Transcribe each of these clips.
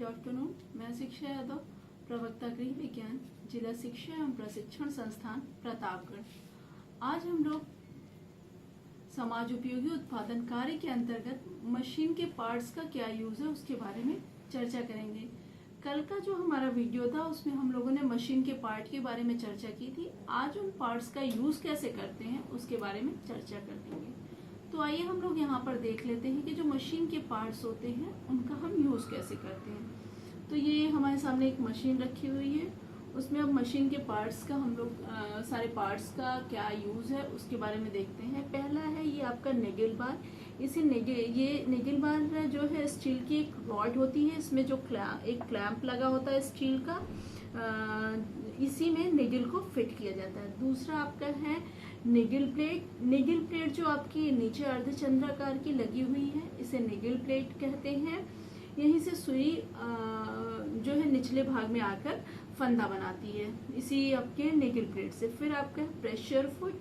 Good afternoon. मैं शिक्षा यादव, प्रवक्ता गृह विज्ञान, जिला शिक्षा एवं प्रशिक्षण संस्थान प्रतापगढ़। आज हम लोग समाज उपयोगी उत्पादन कार्य के अंतर्गत मशीन के पार्ट्स का क्या यूज है उसके बारे में चर्चा करेंगे। कल का जो हमारा वीडियो था उसमें हम लोगों ने मशीन के पार्ट के बारे में चर्चा की थी। आज उन पार्ट्स का यूज कैसे करते हैं उसके बारे में चर्चा कर लेंगे। तो आइए हम लोग यहाँ पर देख लेते हैं कि जो मशीन के पार्ट्स होते हैं उनका हम यूज कैसे करते हैं। तो ये हमारे सामने एक मशीन रखी हुई है, उसमें अब मशीन के पार्ट्स का हम लोग सारे पार्ट्स का क्या यूज है उसके बारे में देखते हैं। पहला है ये आपका नेगल बार। ये नेगल बार जो है स्टील की एक रॉड होती है, इसमें जो एक क्लैंप लगा होता है स्टील का, इसी में नेगल को फिट किया जाता है। दूसरा आपका है नेगल प्लेट। नेगल प्लेट जो आपकी नीचे अर्धचंद्राकार की लगी हुई है, इसे नेगल प्लेट कहते हैं। यहीं से सुई जो है निचले भाग में आकर फंदा बनाती है, इसी आपके नेगल प्लेट से। फिर आपका प्रेशर फुट।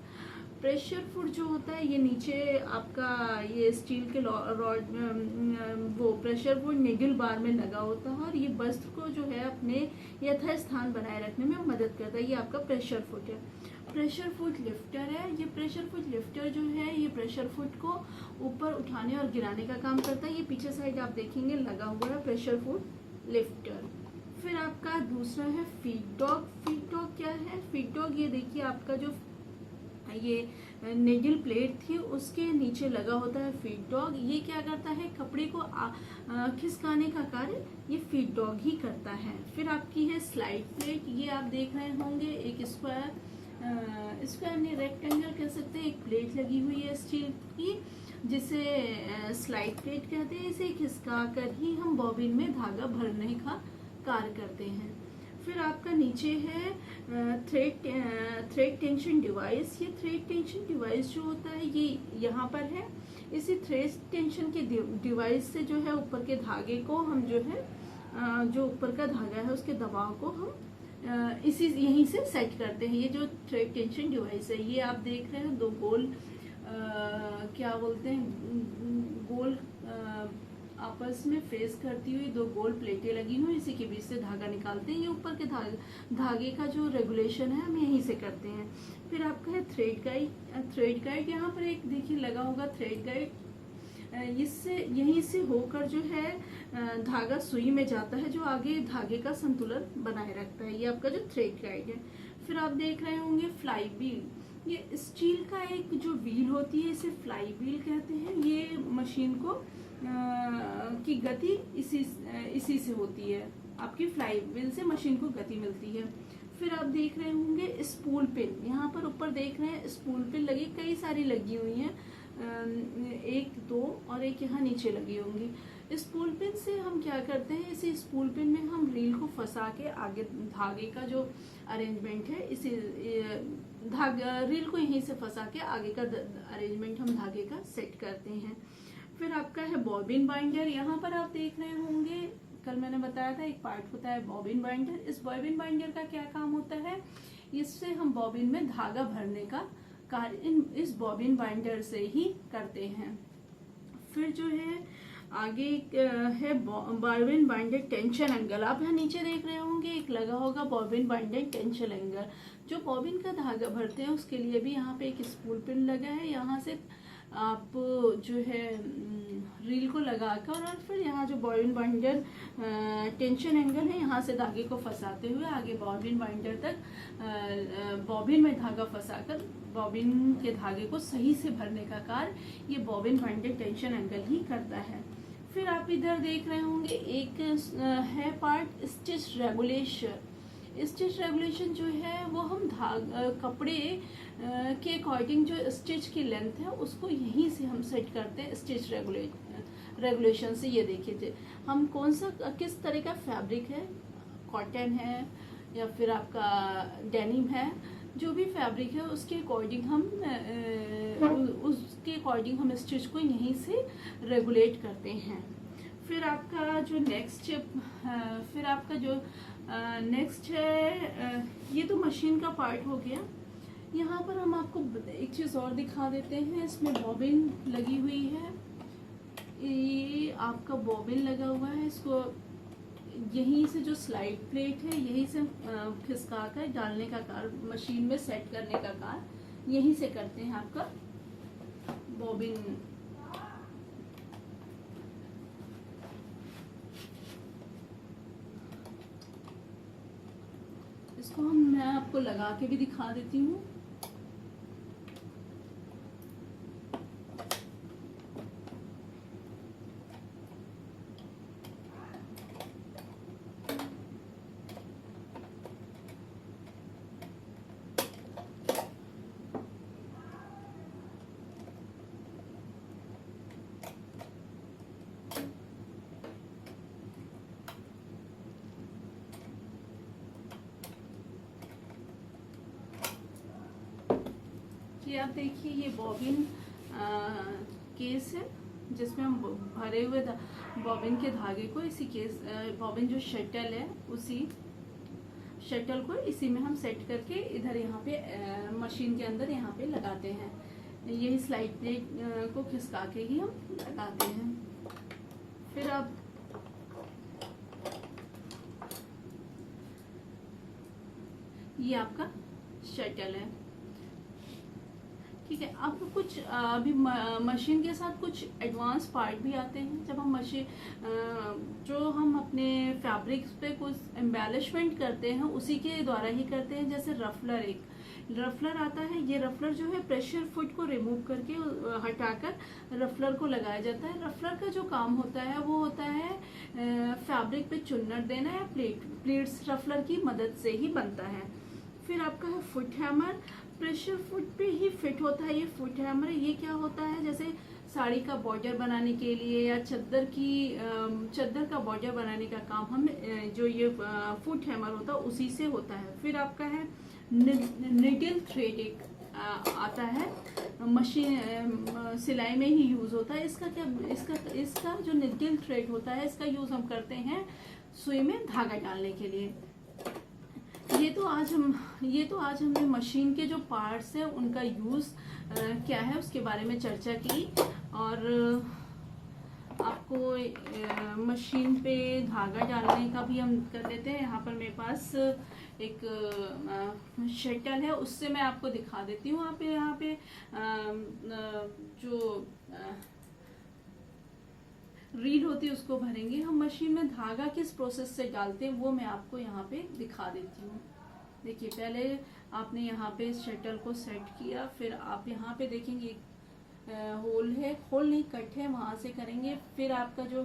प्रेशर फुट जो होता है ये नीचे आपका ये स्टील के रॉड वो प्रेशर फुट नेगल बार में लगा होता है और ये वस्त्र को जो है अपने यथास्थान बनाए रखने में मदद करता है। ये आपका प्रेशर फुट है। प्रेशर फुट लिफ्टर है। ये प्रेशर फुट लिफ्टर जो है ये प्रेशर फुट को ऊपर उठाने और गिराने का काम करता है। ये पीछे साइड आप देखेंगे लगा हुआ है प्रेशर फुट लिफ्टर। फिर आपका दूसरा है फीड डॉग। फीड डॉग क्या है? फीड डॉग ये देखिए आपका जो ये नेगल प्लेट थी उसके नीचे लगा होता है फीड डॉग। ये क्या करता है? कपड़े को खिसकाने का कार्य ये फीड डॉग ही करता है। फिर आपकी है स्लाइड प्लेट। ये आप देख रहे होंगे एक स्क्वायर नहीं रेक्टेंगल कह सकते हैं, एक प्लेट लगी हुई है स्टील की जिसे स्लाइड प्लेट कहते हैं। इसे खिसका कर ही हम बॉबिन में धागा भरने का कार्य करते हैं। फिर आपका नीचे है थ्रेड टेंशन डिवाइस। ये थ्रेड टेंशन डिवाइस जो होता है ये यहाँ पर है। इसी थ्रेड टेंशन के डिवाइस से जो है ऊपर के धागे को हम जो है जो ऊपर का धागा है उसके दबाव को हम यहीं से सेट करते हैं। ये जो थ्रेड टेंशन डिवाइस है ये आप देख रहे हैं दो गोल क्या बोलते हैं गोल आपस में फेस करती हुई दो गोल प्लेटें लगी हुई, इसी के बीच से धागा निकालते हैं। ये ऊपर के धागे का जो रेगुलेशन है हम यहीं से करते हैं। फिर आपका है थ्रेड गाइड। थ्रेड गाइड यहाँ पर एक देखिए लगा होगा थ्रेड गाइड। इससे यहीं से होकर जो है धागा सुई में जाता है जो आगे धागे का संतुलन बनाए रखता है। ये आपका जो थ्रेड गाइड है। फिर आप देख रहे होंगे फ्लाई व्हील। ये स्टील का एक जो व्हील होती है इसे फ्लाई व्हील कहते हैं। ये मशीन को की गति इसी से होती है। आपकी फ्लाई व्हील से मशीन को गति मिलती है। फिर आप देख रहे होंगे स्पूल पिन। यहाँ पर ऊपर देख रहे हैं स्पूल पिन लगी, कई सारी लगी हुई हैं, एक दो और एक यहाँ नीचे लगी होंगी। स्पूल पिन से हम क्या करते हैं, इसी स्पूल पिन में हम रील को फंसा के आगे धागे का जो अरेंजमेंट है इसी रील को यहीं से फंसा के आगे का अरेंजमेंट हम धागे का सेट करते हैं। फिर आपका है बॉबिन बाइंडर। यहाँ पर आप देख रहे होंगे कल मैंने बताया था एक पार्ट होता है बॉबिन बाइंडर। इस बॉबिन बाइंडर का क्या काम होता है? इससे हम बॉबिन में धागा भरने का कार्य इस बॉबिन बाइंडर से ही करते हैं। फिर जो है आगे है बॉबिन बाइंडर टेंशन एंगल। आप यहाँ नीचे देख रहे होंगे एक लगा होगा बॉबिन बाइंडर टेंशन एंगल। जो बॉबिन का धागा भरते हैं उसके लिए भी यहाँ पे एक स्पूल पिन लगा है। यहाँ से आप जो है रील को लगाकर और फिर यहाँ जो बॉबिन बाइंडर टेंशन एंगल है यहाँ से धागे को फंसाते हुए आगे बॉबिन बाइंडर तक बॉबिन में धागा फंसाकर बॉबिन के धागे को सही से भरने का कार्य ये बॉबिन बाइंडर टेंशन एंगल ही करता है। फिर आप इधर देख रहे होंगे एक है part stitch regulation. Stitch regulation जो है वो हम कपड़े के अकॉर्डिंग जो स्टिच की लेंथ है उसको यहीं से हम सेट करते हैं स्टिच रेगुलेशन से। ये देखिए हम कौन सा किस तरह का फैब्रिक है, कॉटन है या फिर आपका डेनिम है, जो भी फैब्रिक है उसके अकॉर्डिंग हम स्टिच को यहीं से रेगुलेट करते हैं। फिर आपका जो नेक्स्ट है ये तो मशीन का पार्ट हो गया। यहाँ पर हम आपको एक चीज़ और दिखा देते हैं। इसमें बॉबिन लगी हुई है, ये आपका बॉबिन लगा हुआ है, इसको यहीं से जो स्लाइड प्लेट है यहीं से खिसका कर डालने का कार्य, मशीन में सेट करने का कार्य यहीं से करते हैं आपका बॉबिन। इसको मैं आपको लगा के भी दिखा देती हूँ। ये आप देखिए, ये बॉबिन केस है जिसमें हम भरे हुए बॉबिन के धागे को इसी केस बॉबिन जो शटल है उसी शटल को इसी में हम सेट करके इधर यहाँ पे मशीन के अंदर यहाँ पे लगाते हैं। यही स्लाइड प्लेट को खिसका के ही हम लगाते हैं। फिर अब ये आपका शटल है, ठीक है। अब कुछ अभी मशीन के साथ कुछ एडवांस पार्ट भी आते हैं। जब हम मशीन जो हम अपने फैब्रिक्स पे कुछ एम्बेलिशमेंट करते हैं उसी के द्वारा ही करते हैं। जैसे रफलर, एक रफलर आता है। ये रफलर जो है प्रेशर फुट को रिमूव करके हटाकर रफलर को लगाया जाता है। रफलर का जो काम होता है वो होता है फैब्रिक पे चुन्नट देना या प्लेट्स रफलर की मदद से ही बनता है। फिर आपका है फुट हैमर, प्रेशर फुट पे ही फिट होता है ये फुट हैमर। ये क्या होता है, जैसे साड़ी का बॉर्डर बनाने के लिए या चद्दर का बॉर्डर बनाने का काम हम जो ये फुट हैमर होता है उसी से होता है। फिर आपका है निडल थ्रेड, एक आता है मशीन सिलाई में ही यूज होता है। इसका जो निडल थ्रेड होता है इसका यूज हम करते हैं सुई में धागा डालने के लिए। ये तो आज हमने मशीन के जो पार्ट्स हैं उनका यूज क्या है उसके बारे में चर्चा की, और आपको मशीन पे धागा डालने का भी हम कर देते हैं। यहाँ पर मेरे पास एक शटल है, उससे मैं आपको दिखा देती हूँ। यहाँ पे जो रील होती है उसको भरेंगे हम। मशीन में धागा किस प्रोसेस से डालते हैं वो मैं आपको यहाँ पे दिखा देती हूँ। देखिए, पहले आपने यहाँ पे शटल को सेट किया, फिर आप यहाँ पे देखेंगे होल है, होल नहीं कट है, वहां से करेंगे। फिर आपका जो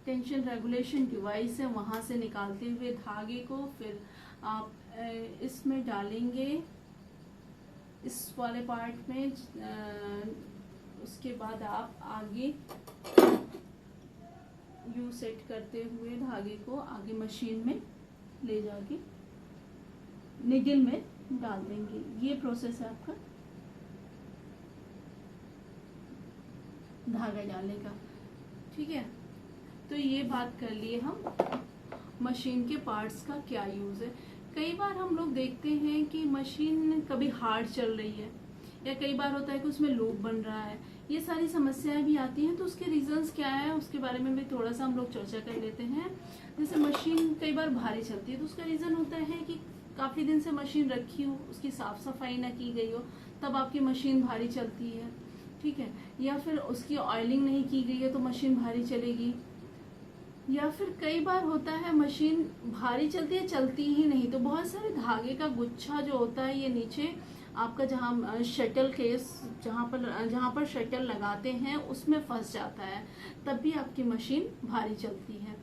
टेंशन रेगुलेशन डिवाइस है वहां से निकालते हुए धागे को फिर आप इसमें डालेंगे, इस वाले पार्ट में। उसके बाद आप आगे यू सेट करते हुए धागे को आगे मशीन में ले जाके निडल में डाल देंगे। ये प्रोसेस है आपका धागा डालने का, ठीक है। तो ये बात कर लिए हम मशीन के पार्ट्स का क्या यूज है। कई बार हम लोग देखते हैं कि मशीन कभी हार्ड चल रही है या कई बार होता है कि उसमें लूप बन रहा है। ये सारी समस्याएं भी आती हैं, तो उसके रीजंस क्या है उसके बारे में भी थोड़ा सा हम लोग चर्चा कर लेते हैं। जैसे मशीन कई बार भारी चलती है तो उसका रीजन होता है कि काफी दिन से मशीन रखी हो, उसकी साफ सफाई ना की गई हो, तब आपकी मशीन भारी चलती है, ठीक है। या फिर उसकी ऑयलिंग नहीं की गई है तो मशीन भारी चलेगी। या फिर कई बार होता है मशीन भारी चलती है, चलती ही नहीं, तो बहुत सारे धागे का गुच्छा जो होता है ये नीचे आपका जहाँ शटल केस जहाँ पर शटल लगाते हैं उसमें फंस जाता है, तब भी आपकी मशीन भारी चलती है।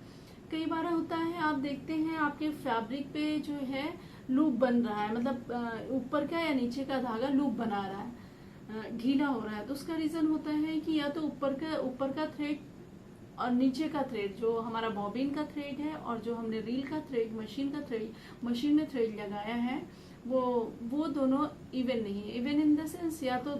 कई बार होता है आप देखते हैं आपके फैब्रिक पे जो है लूप बन रहा है, मतलब ऊपर का या नीचे का धागा लूप बना रहा है, ढीला हो रहा है। तो उसका रीजन होता है कि या तो ऊपर का थ्रेड और नीचे का थ्रेड जो हमारा बॉबिन का थ्रेड है और जो हमने रील का थ्रेड मशीन में थ्रेड लगाया है वो दोनों इवन नहीं है। इवन इन द सेंस या तो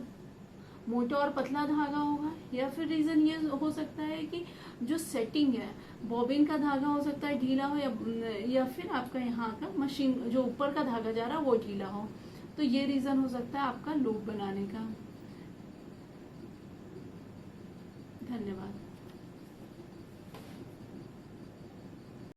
मोटा और पतला धागा होगा, या फिर रीजन ये हो सकता है कि जो सेटिंग है बॉबिन का धागा हो सकता है ढीला हो, या फिर आपका यहाँ का मशीन जो ऊपर का धागा जा रहा है वो ढीला हो। तो ये रीजन हो सकता है आपका लूप बनाने का। धन्यवाद।